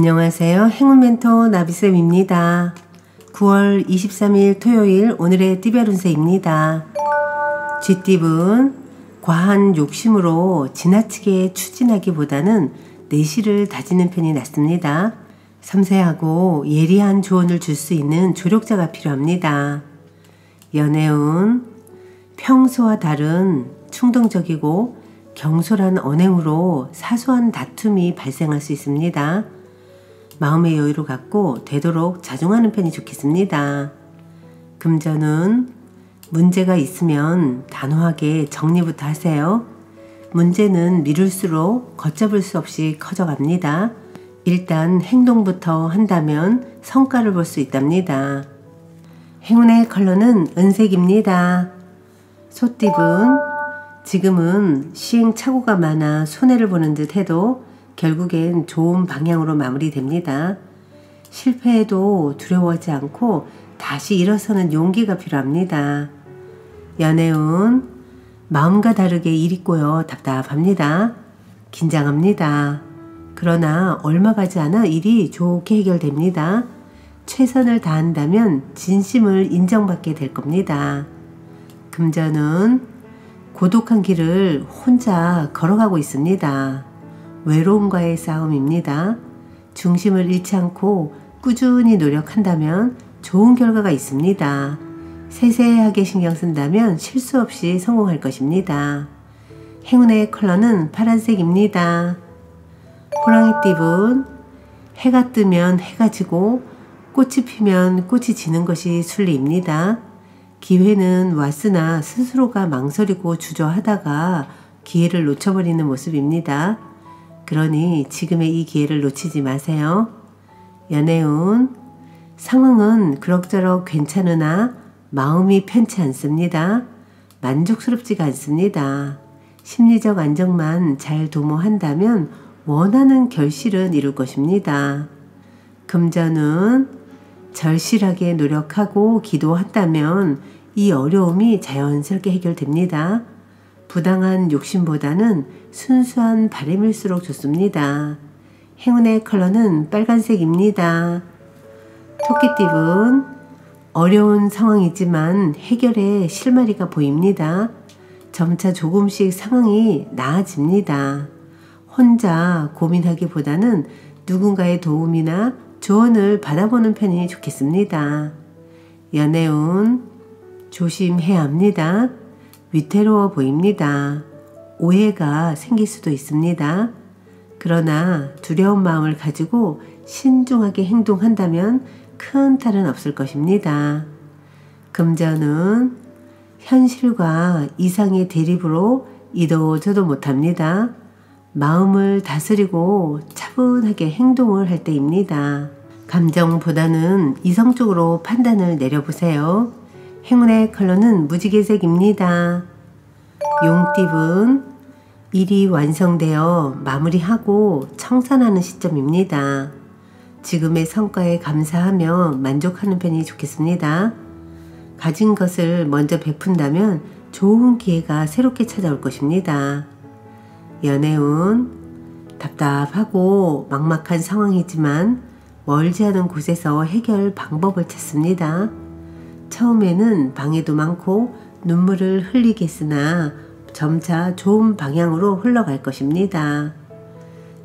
안녕하세요. 행운 멘토 나비쌤입니다. 9월 23일 토요일 오늘의 띠별 운세입니다. 쥐띠분 과한 욕심으로 지나치게 추진하기보다는 내실을 다지는 편이 낫습니다. 섬세하고 예리한 조언을 줄 수 있는 조력자가 필요합니다. 연애운 평소와 다른 충동적이고 경솔한 언행으로 사소한 다툼이 발생할 수 있습니다. 마음의 여유를 갖고 되도록 자중하는 편이 좋겠습니다. 금전은 문제가 있으면 단호하게 정리부터 하세요. 문제는 미룰수록 걷잡을 수 없이 커져갑니다. 일단 행동부터 한다면 성과를 볼 수 있답니다. 행운의 컬러는 은색입니다. 소띠분 지금은 시행착오가 많아 손해를 보는 듯 해도 결국엔 좋은 방향으로 마무리됩니다. 실패해도 두려워하지 않고 다시 일어서는 용기가 필요합니다. 연애운 마음과 다르게 일이 꼬여 답답합니다. 긴장합니다. 그러나 얼마 가지 않아 일이 좋게 해결됩니다. 최선을 다한다면 진심을 인정받게 될 겁니다. 금전은 고독한 길을 혼자 걸어가고 있습니다. 외로움과의 싸움입니다. 중심을 잃지 않고 꾸준히 노력한다면 좋은 결과가 있습니다. 세세하게 신경 쓴다면 실수 없이 성공할 것입니다. 행운의 컬러는 파란색입니다. 호랑이띠분 해가 뜨면 해가 지고 꽃이 피면 꽃이 지는 것이 순리입니다. 기회는 왔으나 스스로가 망설이고 주저하다가 기회를 놓쳐버리는 모습입니다. 그러니 지금의 이 기회를 놓치지 마세요. 연애운 상황은 그럭저럭 괜찮으나 마음이 편치 않습니다. 만족스럽지가 않습니다. 심리적 안정만 잘 도모한다면 원하는 결실은 이룰 것입니다. 금전은 절실하게 노력하고 기도한다면 이 어려움이 자연스럽게 해결됩니다. 부당한 욕심보다는 순수한 바람일수록 좋습니다. 행운의 컬러는 빨간색입니다. 토끼띠분 어려운 상황이지만 해결의 실마리가 보입니다. 점차 조금씩 상황이 나아집니다. 혼자 고민하기보다는 누군가의 도움이나 조언을 받아보는 편이 좋겠습니다. 연애운 조심해야 합니다. 위태로워 보입니다. 오해가 생길 수도 있습니다. 그러나 두려운 마음을 가지고 신중하게 행동한다면 큰 탈은 없을 것입니다. 금전은 현실과 이상의 대립으로 이도저도 못합니다. 마음을 다스리고 차분하게 행동을 할 때입니다. 감정보다는 이성적으로 판단을 내려보세요. 행운의 컬러는 무지개색입니다. 용띠분 일이 완성되어 마무리하고 청산하는 시점입니다. 지금의 성과에 감사하며 만족하는 편이 좋겠습니다. 가진 것을 먼저 베푼다면 좋은 기회가 새롭게 찾아올 것입니다. 연애운 답답하고 막막한 상황이지만 멀지 않은 곳에서 해결 방법을 찾습니다. 처음에는 방해도 많고 눈물을 흘리겠으나 점차 좋은 방향으로 흘러갈 것입니다.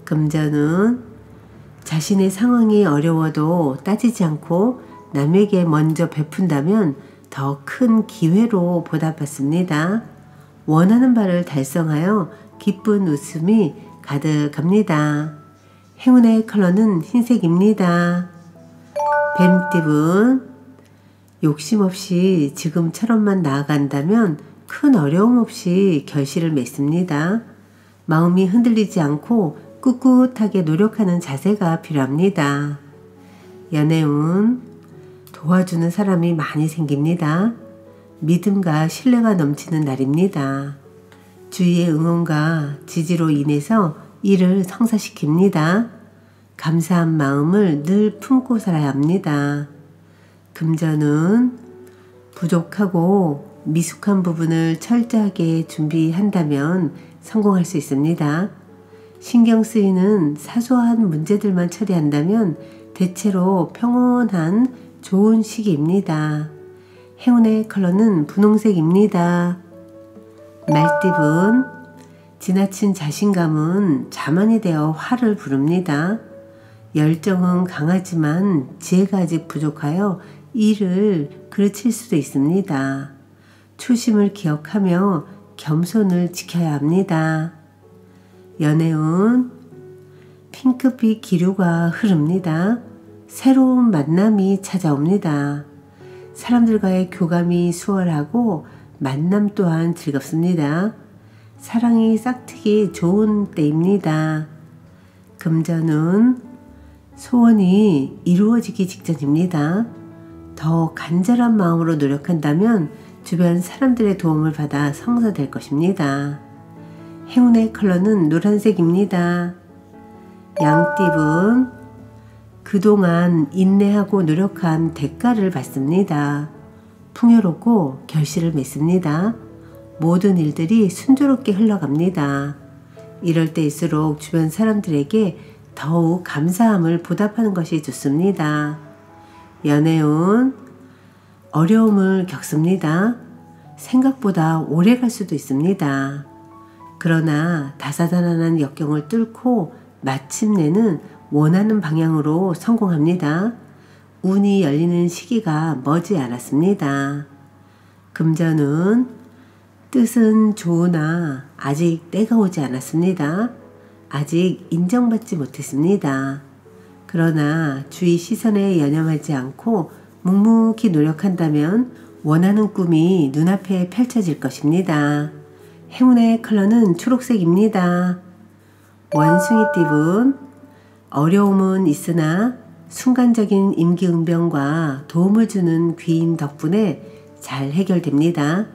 금전은 자신의 상황이 어려워도 따지지 않고 남에게 먼저 베푼다면 더 큰 기회로 보답받습니다. 원하는 바를 달성하여 기쁜 웃음이 가득합니다. 행운의 컬러는 흰색입니다. 뱀띠분 욕심 없이 지금처럼만 나아간다면 큰 어려움 없이 결실을 맺습니다. 마음이 흔들리지 않고 꿋꿋하게 노력하는 자세가 필요합니다. 연애운 도와주는 사람이 많이 생깁니다. 믿음과 신뢰가 넘치는 날입니다. 주위의 응원과 지지로 인해서 일을 성사시킵니다. 감사한 마음을 늘 품고 살아야 합니다. 금전은 부족하고 미숙한 부분을 철저하게 준비한다면 성공할 수 있습니다. 신경 쓰이는 사소한 문제들만 처리한다면 대체로 평온한 좋은 시기입니다. 행운의 컬러는 분홍색입니다. 말띠분, 지나친 자신감은 자만이 되어 화를 부릅니다. 열정은 강하지만 지혜가 아직 부족하여 일을 그르칠 수도 있습니다. 초심을 기억하며 겸손을 지켜야 합니다. 연애운, 핑크빛 기류가 흐릅니다. 새로운 만남이 찾아옵니다. 사람들과의 교감이 수월하고 만남 또한 즐겁습니다. 사랑이 싹트기 좋은 때입니다. 금전운, 소원이 이루어지기 직전입니다. 더 간절한 마음으로 노력한다면 주변 사람들의 도움을 받아 성사될 것입니다. 행운의 컬러는 노란색입니다. 양띠분, 그동안 인내하고 노력한 대가를 받습니다. 풍요롭고 결실을 맺습니다. 모든 일들이 순조롭게 흘러갑니다. 이럴 때일수록 주변 사람들에게 더욱 감사함을 보답하는 것이 좋습니다. 연애운, 어려움을 겪습니다. 생각보다 오래 갈 수도 있습니다. 그러나 다사다난한 역경을 뚫고 마침내는 원하는 방향으로 성공합니다. 운이 열리는 시기가 머지 않았습니다. 금전운, 뜻은 좋으나 아직 때가 오지 않았습니다. 아직 인정받지 못했습니다. 그러나 주위 시선에 연연하지 않고 묵묵히 노력한다면 원하는 꿈이 눈앞에 펼쳐질 것입니다. 행운의 컬러는 초록색입니다. 원숭이띠분, 어려움은 있으나 순간적인 임기응변과 도움을 주는 귀인 덕분에 잘 해결됩니다.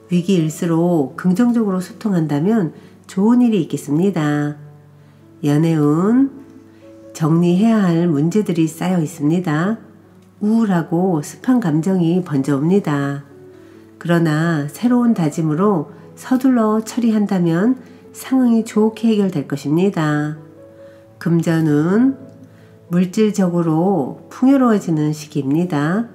위기일수록 긍정적으로 소통한다면 좋은 일이 있겠습니다. 연애운, 정리해야 할 문제들이 쌓여 있습니다. 우울하고 습한 감정이 번져옵니다. 그러나 새로운 다짐으로 서둘러 처리한다면 상황이 좋게 해결될 것입니다. 금전운, 물질적으로 풍요로워지는 시기입니다.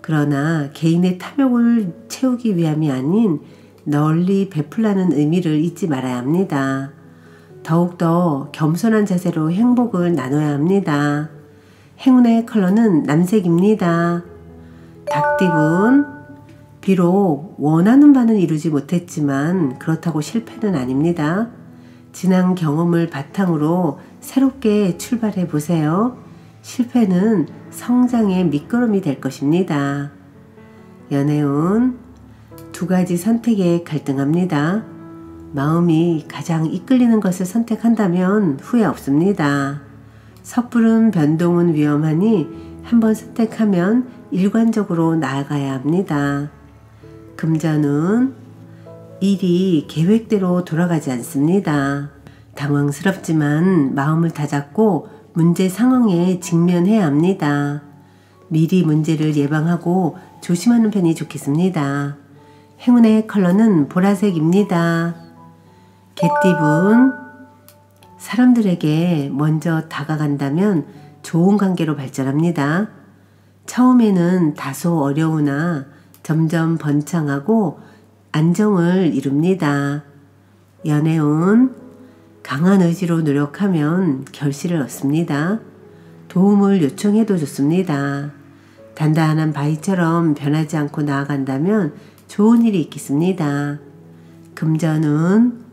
그러나 개인의 탐욕을 채우기 위함이 아닌 널리 베풀라는 의미를 잊지 말아야 합니다. 더욱더 겸손한 자세로 행복을 나눠야 합니다. 행운의 컬러는 남색입니다. 닭띠분, 비록 원하는 바는 이루지 못했지만 그렇다고 실패는 아닙니다. 지난 경험을 바탕으로 새롭게 출발해 보세요. 실패는 성장의 밑거름이 될 것입니다. 연애운, 두 가지 선택에 갈등합니다. 마음이 가장 이끌리는 것을 선택한다면 후회 없습니다. 섣부른 변동은 위험하니 한번 선택하면 일관적으로 나아가야 합니다. 금전운, 일이 계획대로 돌아가지 않습니다. 당황스럽지만 마음을 다잡고 문제 상황에 직면해야 합니다. 미리 문제를 예방하고 조심하는 편이 좋겠습니다. 행운의 컬러는 보라색입니다. 개띠분, 사람들에게 먼저 다가간다면 좋은 관계로 발전합니다. 처음에는 다소 어려우나 점점 번창하고 안정을 이룹니다. 연애운, 강한 의지로 노력하면 결실을 얻습니다. 도움을 요청해도 좋습니다. 단단한 바위처럼 변하지 않고 나아간다면 좋은 일이 있겠습니다. 금전운,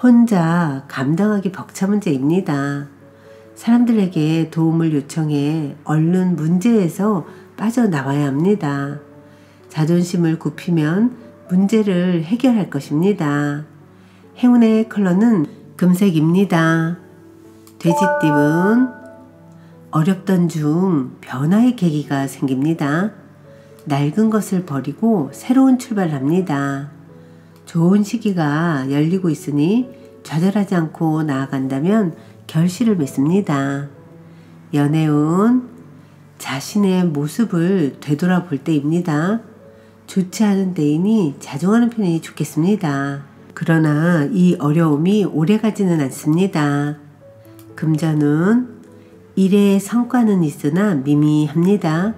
혼자 감당하기 벅찬 문제입니다. 사람들에게 도움을 요청해 얼른 문제에서 빠져나와야 합니다. 자존심을 굽히면 문제를 해결할 것입니다. 행운의 컬러는 금색입니다. 돼지띠분, 어렵던 중 변화의 계기가 생깁니다. 낡은 것을 버리고 새로운 출발을 합니다. 좋은 시기가 열리고 있으니 좌절하지 않고 나아간다면 결실을 맺습니다. 연애운, 자신의 모습을 되돌아볼 때입니다. 좋지 않은 때이니 자중하는 편이 좋겠습니다. 그러나 이 어려움이 오래가지는 않습니다. 금전운, 일의 성과는 있으나 미미합니다.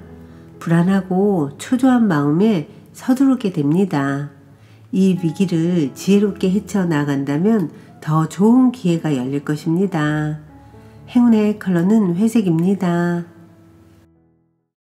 불안하고 초조한 마음에 서두르게 됩니다. 이 위기를 지혜롭게 헤쳐나간다면 더 좋은 기회가 열릴 것입니다. 행운의 컬러는 회색입니다.